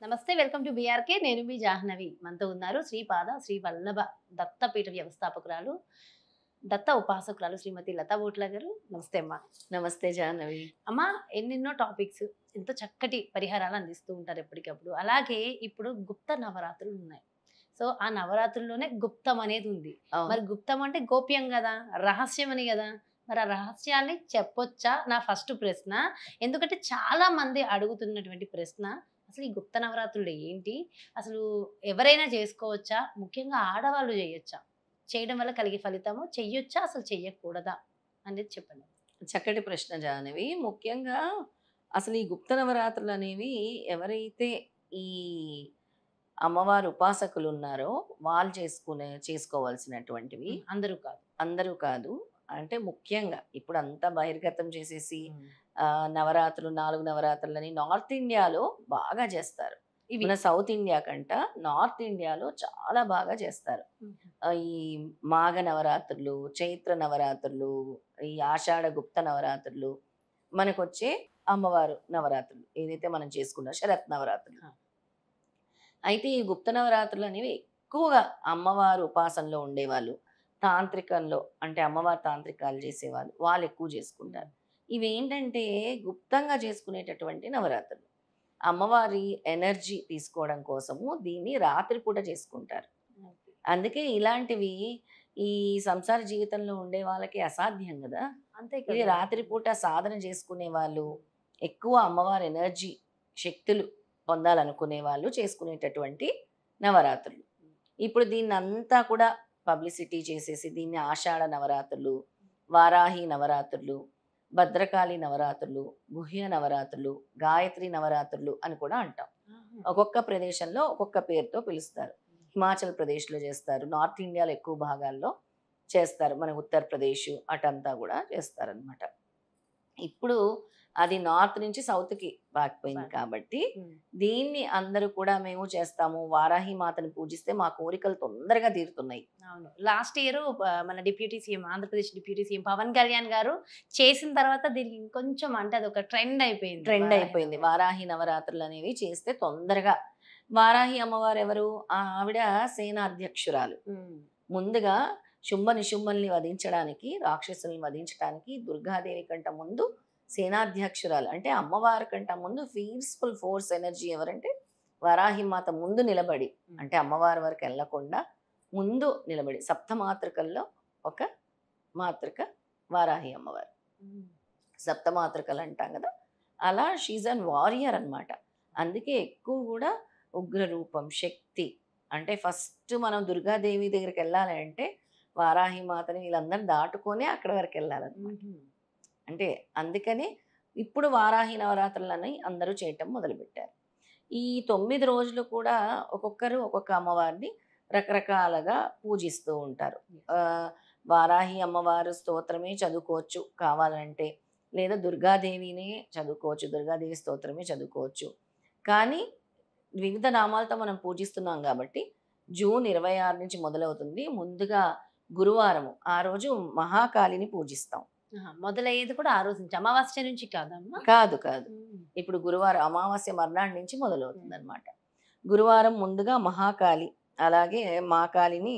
నమస్తే, welcome to BRK. నేను మీ జాహ్నవి. మనతో ఉన్నారు శ్రీపాద శ్రీ వల్లభ దత్తపీఠ వ్యవస్థాపకురాలు, దత్త ఉపాసకురాలు శ్రీమతి లతా బోట్ల గారు. నమస్తే అమ్మా. నమస్తే జాహ్నవి. అమ్మ, ఎన్నెన్నో టాపిక్స్, ఎంతో చక్కటి పరిహారాలు అందిస్తూ ఉంటారు ఎప్పటికప్పుడు. అలాగే ఇప్పుడు గుప్త నవరాత్రులు ఉన్నాయి. సో ఆ నవరాత్రుల్లోనే గుప్తం అనేది ఉంది. మరి గుప్తం అంటే గోప్యం కదా, రహస్యం అని కదా. మరి ఆ రహస్యాన్ని చెప్పొచ్చా? నా ఫస్ట్ ప్రశ్న. ఎందుకంటే చాలా మంది అడుగుతున్నటువంటి ప్రశ్న, అసలు ఈ గుప్త నవరాత్రులు ఏంటి? అసలు ఎవరైనా చేసుకోవచ్చా? ముఖ్యంగా ఆడవాళ్ళు చేయొచ్చా? చేయడం వల్ల కలిగే ఫలితము, చెయ్యొచ్చా? అసలు చెయ్యకూడదా అనేది చెప్పండి. చక్కటి ప్రశ్న జాహ్నవి. ముఖ్యంగా అసలు ఈ గుప్త నవరాత్రులు అనేవి ఎవరైతే ఈ అమ్మవారు ఉపాసకులు ఉన్నారో వాళ్ళు చేసుకోవాల్సినటువంటివి. అందరూ కాదు. అందరూ కాదు. అంటే ముఖ్యంగా ఇప్పుడు అంతా బహిర్గతం చేసేసి నవరాత్రులు 4 నవరాత్రులని నార్త్ ఇండియాలో బాగా చేస్తారు. ఇవి మన సౌత్ ఇండియా కంట నార్త్ ఇండియాలో చాలా బాగా చేస్తారు. ఈ మాఘ నవరాత్రులు, చైత్ర నవరాత్రులు, ఈ ఆషాఢ గుప్త నవరాత్రులు, మనకొచ్చే అమ్మవారు నవరాత్రులు ఏదైతే మనం చేసుకున్న శరత్ నవరాత్రులు. అయితే ఈ గుప్త నవరాత్రులు అనేవి ఎక్కువగా అమ్మవారు ఉపాసనలో ఉండేవాళ్ళు, తాంత్రికంలో అంటే అమ్మవారి తాంత్రికాలు చేసేవాళ్ళు వాళ్ళు ఎక్కువ చేసుకుంటారు. ఇవేంటంటే గుప్తంగా చేసుకునేటటువంటి నవరాత్రులు. అమ్మవారి ఎనర్జీ తీసుకోవడం కోసము దీన్ని రాత్రిపూట చేసుకుంటారు. అందుకే ఇలాంటివి ఈ సంసార జీవితంలో ఉండే వాళ్ళకి అసాధ్యం కదా. అంతే ఇది కదా. రాత్రిపూట సాధన చేసుకునే వాళ్ళు, ఎక్కువ అమ్మవారి ఎనర్జీ శక్తులు పొందాలనుకునే వాళ్ళు చేసుకునేటటువంటి నవరాత్రులు. ఇప్పుడు దీన్నంతా కూడా పబ్లిసిటీ చేసేసి దీన్ని ఆషాఢ నవరాత్రులు, వారాహి నవరాత్రులు, భద్రకాళి నవరాత్రులు, గుహ్య నవరాత్రులు, గాయత్రి నవరాత్రులు అని కూడా అంటాం. ఒక్కొక్క ప్రదేశంలో ఒక్కొక్క పేరుతో పిలుస్తారు. హిమాచల్ ప్రదేశ్లో చేస్తారు, నార్త్ ఇండియాలో ఎక్కువ భాగాల్లో చేస్తారు, మన ఉత్తరప్రదేశ్ అటంతా కూడా చేస్తారనమాట. ఇప్పుడు అది నార్త్ నుంచి సౌత్కి పాకిపోయింది కాబట్టి దీన్ని అందరూ కూడా మేము చేస్తాము. వారాహి మాతను పూజిస్తే మా కోరికలు తొందరగా తీరుతున్నాయి. అవును. లాస్ట్ ఇయర్ మన deputy CM, Andhra Pradesh deputy CM Pawan Kalyan గారు చేసిన తర్వాత దీనికి ఇంకొంచెం అంటే అదొక ట్రెండ్ అయిపోయింది. అయిపోయింది వారాహి నవరాత్రులు అనేవి చేస్తే తొందరగా. వారాహి అమ్మవారు ఎవరు? ఆవిడ సేనాధ్యక్షురాలు. ముందుగా శుంభ నిశుంభల్ని వధించడానికి, రాక్షసుల్ని వధించడానికి దుర్గాదేవి కంట ముందు సేనాధ్యక్షురాలు అంటే అమ్మవారి కంట ముందు పీస్ఫుల్ ఫోర్స్ ఎనర్జీ ఎవరంటే వరాహి మాత ముందు నిలబడి, అంటే అమ్మవారి వరకు వెళ్ళకుండా ముందు నిలబడి, సప్తమాతృకల్లో ఒక మాతృక వారాహి అమ్మవారు. సప్తమాతృకలు అంటాం కదా, అలా షీజ్ అన్ వారియర్ అనమాట. అందుకే ఎక్కువ కూడా ఉగ్ర రూపం, శక్తి. అంటే ఫస్ట్ మనం దుర్గాదేవి దగ్గరికి వెళ్ళాలి అంటే వారాహి మాతని వీళ్ళందరూ దాటుకొని అక్కడ వరకు వెళ్ళాలన్నమాట. అంటే అందుకనే ఇప్పుడు వారాహి నవరాత్రులని అందరూ చేయటం మొదలుపెట్టారు. ఈ 9 రోజులు కూడా ఒక్కొక్కరు ఒక్కొక్క అమ్మవారిని రకరకాలుగా పూజిస్తూ ఉంటారు. వారాహి అమ్మవారు స్తోత్రమే చదువుకోవచ్చు కావాలంటే, లేదా దుర్గాదేవినే చదువుకోవచ్చు, దుర్గాదేవి స్తోత్రమే చదువుకోవచ్చు. కానీ వివిధ నామాలతో మనం పూజిస్తున్నాం కాబట్టి జూన్ 26 నుంచి మొదలవుతుంది. ముందుగా గురువారము ఆ రోజు మహాకాళిని పూజిస్తాం. మొదలయ్యేది కూడా ఆ రోజు నుంచి, అమావాస్య నుంచి కాదమ్మా? కాదు కాదు, ఇప్పుడు గురువారం అమావాస్య మర్నాడు నుంచి మొదలవుతుంది అనమాట. గురువారం ముందుగా మహాకాళి, అలాగే మాకాళిని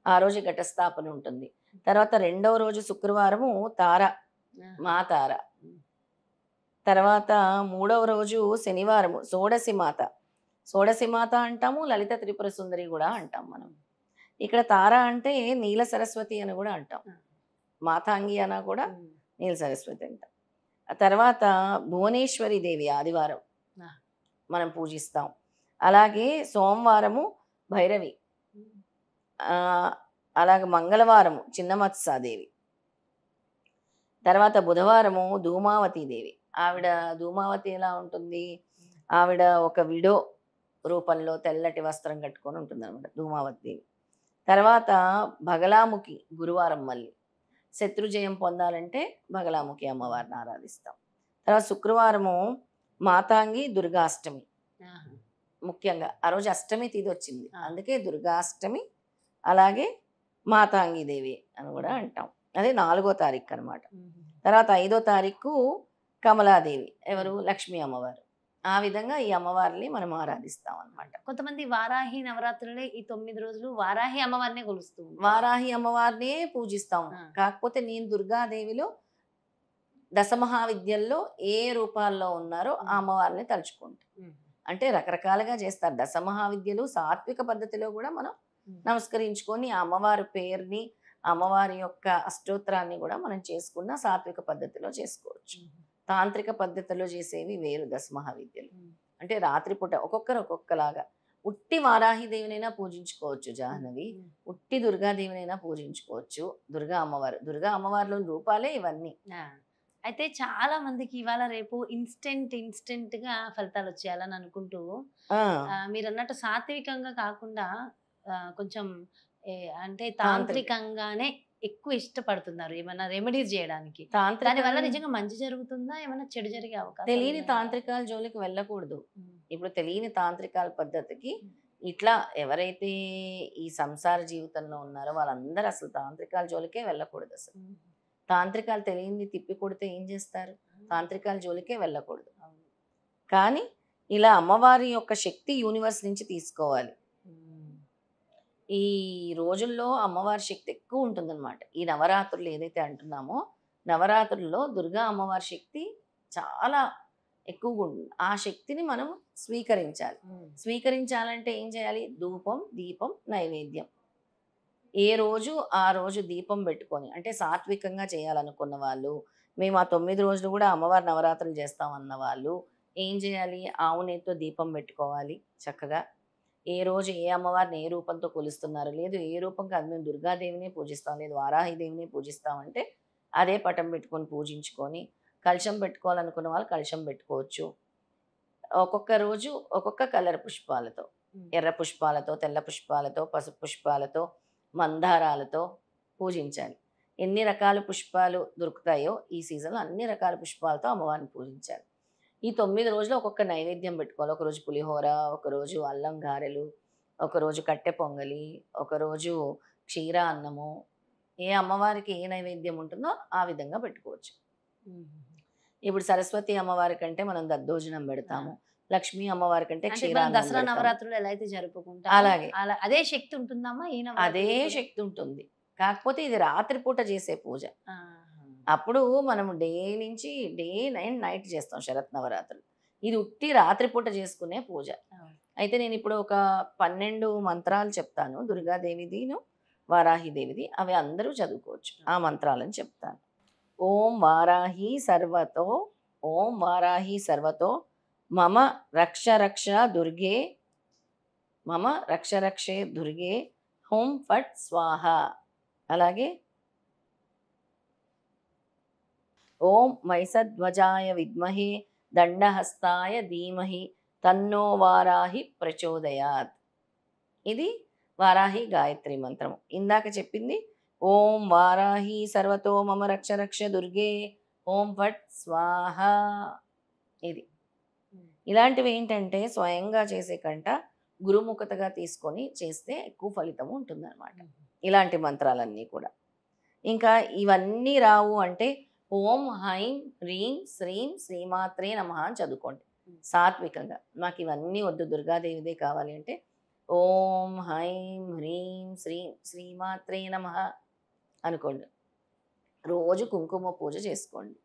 ఆ రోజు ఘటస్థాపన ఉంటుంది. తర్వాత రెండవ రోజు శుక్రవారము తార, మా తార. తర్వాత మూడవ రోజు శనివారము షోడశి మాత. షోడశి మాత అంటాము, లలిత త్రిపుర సుందరి కూడా అంటాం మనం. ఇక్కడ తార అంటే నీల సరస్వతి అని కూడా అంటాం, మాతాంగి అన కూడా నీల సరస్వతి అంటాం. ఆ తర్వాత భువనేశ్వరి దేవి ఆదివారం మనం పూజిస్తాం. అలాగే సోమవారము భైరవి, అలాగే మంగళవారము చిన్నమత్సాదేవి. తర్వాత బుధవారము ధూమావతి దేవి. ఆవిడ ధూమావతి ఎలా ఉంటుంది? ఆవిడ ఒక విడో రూపంలో తెల్లటి వస్త్రం కట్టుకొని ఉంటుంది అనమాట ధూమావతి దేవి. తర్వాత బగలాముఖి గురువారం, మళ్ళీ శత్రుజయం పొందాలంటే బగలాముఖి అమ్మవారిని ఆరాధిస్తాం. తర్వాత శుక్రవారము మాతాంగి దుర్గాష్టమి. ముఖ్యంగా ఆ రోజు అష్టమి తిథి వచ్చింది, అందుకే దుర్గాష్టమి. అలాగే మాతాంగి దేవి అని కూడా అంటాం. అదే 4వ తారీఖు అనమాట. తర్వాత 5వ తారీఖు కమలాదేవి, ఎవరు? లక్ష్మీ అమ్మవారు. ఆ విధంగా ఈ అమ్మవారిని మనం ఆరాధిస్తాం అన్నమాట. కొంతమంది వారాహి నవరాత్రులే ఈ 9 రోజులు వారాహి అమ్మవారినే కొలుస్తూ ఉంటారు. వారాహి అమ్మవారినే పూజిస్తాం. ఆ. కాకపోతే నేను దుర్గాదేవిలో దశమహావిద్యల్లో ఏ రూపాల్లో ఉన్నారో ఆ అమ్మవారిని తలుచుకుంటాం. అంటే రకరకాలుగా చేస్తారు. దశమహావిద్యలు సాత్విక పద్ధతిలో కూడా మనం నమస్కరించుకొని ఆ అమ్మవారి పేరుని, అమ్మవారి యొక్క అష్టోత్తరాన్ని కూడా మనం చేసుకున్న సాత్విక పద్ధతిలో చేసుకోవచ్చు. తాంత్రిక పద్ధతిలో చేసేవి వేరు దశమహావిద్యలు. అంటే రాత్రిపూట ఒక్కొక్కరు ఒక్కొక్కలాగా. ఉట్టి వారాహిదేవినైనా పూజించుకోవచ్చు జాహ్నవి, ఉట్టి దుర్గాదేవినైనా పూజించుకోవచ్చు. దుర్గా అమ్మవారిలోని రూపాలే ఇవన్నీ. అయితే చాలా మందికి ఇవాళ రేపు ఇన్స్టెంట్ గా ఫలితాలు వచ్చేయాలని అనుకుంటూ ఆ, మీరు అన్నట్టు సాత్వికంగా కాకుండా కొంచెం అంటే తాంత్రికంగానే ఎక్కువ ఇష్టపడుతున్నారు ఏమైనా రెమెడీస్ చేయడానికి. దాని వల్ల తాంత్రిక నిజంగా మంచి జరుగుతుందా, ఏమైనా చెడు జరిగే అవకాశం తెలియని తాంత్రికాల జోలికి వెళ్ళకూడదు. ఇప్పుడు తెలియని తాంత్రికాల పద్ధతికి ఇట్లా ఎవరైతే ఈ సంసార జీవితంలో ఉన్నారో వాళ్ళందరూ అసలు తాంత్రికాల జోలికే వెళ్ళకూడదు. అసలు తాంత్రికాలు తెలియంది తిప్పి కొడితే ఏం చేస్తారు? తాంత్రికాల జోలికే వెళ్ళకూడదు. కానీ ఇలా అమ్మవారి యొక్క శక్తి యూనివర్స్ నుంచి తీసుకోవాలి. ఈ రోజుల్లో అమ్మవారి శక్తి ఎక్కువ ఉంటుందన్నమాట. ఈ నవరాత్రులు ఏదైతే అంటున్నామో నవరాత్రుల్లో దుర్గా అమ్మవారి శక్తి చాలా ఎక్కువగా ఉంటుంది. ఆ శక్తిని మనం స్వీకరించాలంటే ఏం చేయాలి? ధూపం, దీపం, నైవేద్యం. ఏ రోజు ఆ రోజు దీపం పెట్టుకొని, అంటే సాత్వికంగా చేయాలనుకున్న వాళ్ళు, మేము ఆ 9 రోజులు కూడా అమ్మవారి నవరాత్రులు చేస్తామన్న వాళ్ళు ఏం చేయాలి? ఆవు నెయ్యితో దీపం పెట్టుకోవాలి చక్కగా. ఏ రోజు ఏ అమ్మవారిని ఏ రూపంతో కొలుస్తున్నారు, లేదు ఏ రూపం కాదు మేము దుర్గాదేవినే పూజిస్తాం, లేదు వారాహిదేవిని పూజిస్తామంటే అదే పటం పెట్టుకొని పూజించుకొని, కలశం పెట్టుకోవాలనుకున్న వాళ్ళు కలశం పెట్టుకోవచ్చు. ఒక్కొక్క రోజు ఒక్కొక్క కలర్ పుష్పాలతో, ఎర్ర పుష్పాలతో, తెల్ల పుష్పాలతో, పసుపు పుష్పాలతో, మందారాలతో పూజించాలి. ఎన్ని రకాల పుష్పాలు దొరుకుతాయో ఈ సీజన్లో అన్ని రకాల పుష్పాలతో అమ్మవారిని పూజించాలి. ఈ 9 రోజులు ఒక్కొక్క నైవేద్యం పెట్టుకోవాలి. ఒకరోజు పులిహోర, ఒకరోజు అల్లం గారెలు, ఒకరోజు కట్టె పొంగలి, ఒకరోజు క్షీర అన్నము. ఏ అమ్మవారికి ఏ నైవేద్యం ఉంటుందో ఆ విధంగా పెట్టుకోవచ్చు. ఇప్పుడు సరస్వతి అమ్మవారి కంటే మనం దద్దోజనం పెడతాము, లక్ష్మీ అమ్మవారి కంటే అంటే క్షీర మనం అన్నం దసరా పెడతాము. నవరాత్రులు ఎలా అయితే జరుపుకుంటామో అలాగే అలా అదే శక్తి ఉంటుందమ్మా ఈ అదే నవరాత్రులు కూడా? శక్తి ఉంటుంది. కాకపోతే ఇది రాత్రిపూట చేసే పూజ. ఆహా. అప్పుడు మనము డే నుంచి డే నైట్ చేస్తాం శరత్ నవరాత్రులు. ఇది ఉట్టి రాత్రిపూట చేసుకునే పూజ. అవును. అయితే నేను ఇప్పుడు ఒక 12 మంత్రాలు చెప్తాను, దుర్గాదేవిదిను వారాహిదేవిది. అవి అందరూ చదువుకోవచ్చు. ఆ మంత్రాలను చెప్తాను. ఓం వారాహి సర్వతో, ఓం వారాహి సర్వతో మమ రక్ష రక్ష దుర్గే, మమ రక్ష రక్షే దుర్గే, హోం ఫట్ స్వాహ. అలాగే ఓం మైసధ్వజాయ విద్మహే దండహస్తాయ ధీమహి తన్నో వారాహి ప్రచోదయాత్. ఇది వారాహి గాయత్రి మంత్రము. ఇందాక చెప్పింది ఓం వారాహి సర్వతో మమ రక్ష రక్ష దుర్గే ఓం ఫట్ స్వాహ. ఇది ఇలాంటివి ఏంటంటే స్వయంగా చేసే కంట గురుముఖతగా తీసుకొని చేస్తే ఎక్కువ ఫలితం ఉంటుందన్నమాట. ఇలాంటి మంత్రాలన్నీ కూడా. ఇంకా ఇవన్నీ రావు అంటే ఓం హైం హ్రీం శ్రీం శ్రీమాత్రే నమః అని చదువుకోండి సాత్వికంగా. నాకు ఇవన్నీ వద్దు, దుర్గాదేవిదే కావాలి అంటే ఓం హైం హ్రీం శ్రీం శ్రీమాత్రే నమః అనుకోండి. రోజు కుంకుమ పూజ చేసుకోండి.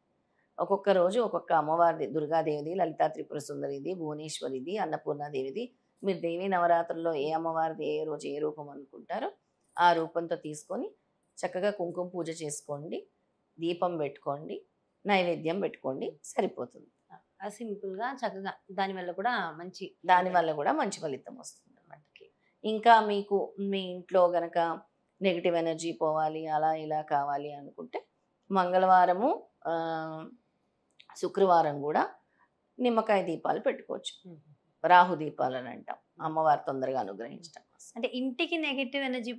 ఒక్కొక్క రోజు ఒక్కొక్క అమ్మవారిది, దుర్గాదేవిది, లలితా త్రిపుర సుందరిది, భువనేశ్వరిది, అన్నపూర్ణాదేవిది. మీరు దేవీ నవరాత్రుల్లో ఏ అమ్మవారిది ఏ రోజు ఏ రూపం అనుకుంటారో ఆ రూపంతో తీసుకొని చక్కగా కుంకుమ పూజ చేసుకోండి, దీపం పెట్టుకోండి, నైవేద్యం పెట్టుకోండి, సరిపోతుంది. సింపుల్ గా చక్కగా దానివల్ల కూడా మంచి దానివల్ల కూడా మంచి ఫలితం వస్తుంది మనకి. ఇంకా మీకు మీ ఇంట్లో గనక నెగిటివ్ ఎనర్జీ పోవాలి, అలా ఇలా కావాలి అనుకుంటే మంగళవారము శుక్రవారం కూడా నిమ్మకాయ దీపాలు పెట్టుకోవచ్చు. రాహు దీపాలు అని అంటాం, అమ్మవారు తొందరగా అనుగ్రహించడం. అంటే ఇంటికి నెగటివ్ ఎనర్జీ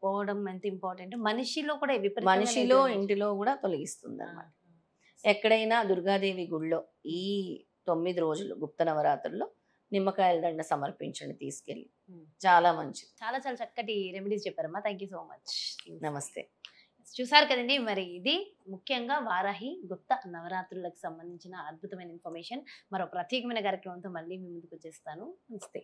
పోవడం ఎంత ఇంపార్టెంట్, మనిషిలో కూడా మనిషిలో ఇంటిలో కూడా తొలగిస్తుంది అన్నమాట. ఎక్కడైనా దుర్గాదేవి గుళ్ళో ఈ 9 రోజులు గుప్త నవరాత్రుల్లో నిమ్మకాయల దండ సమర్పించండి తీసుకెళ్ళి, చాలా మంచిది. చాలా చాలా చక్కటి రెమెడీస్ చెప్పారమ్మా. Thank you so much. నమస్తే. చూసారు కదండి, మరి ఇది ముఖ్యంగా వారాహి గుప్త నవరాత్రులకు సంబంధించిన అద్భుతమైన ఇన్ఫర్మేషన్. మరో ప్రత్యేకమైన కార్యక్రమంతో మళ్ళీ మీ ముందుకు వచ్చేస్తాను. నమస్తే.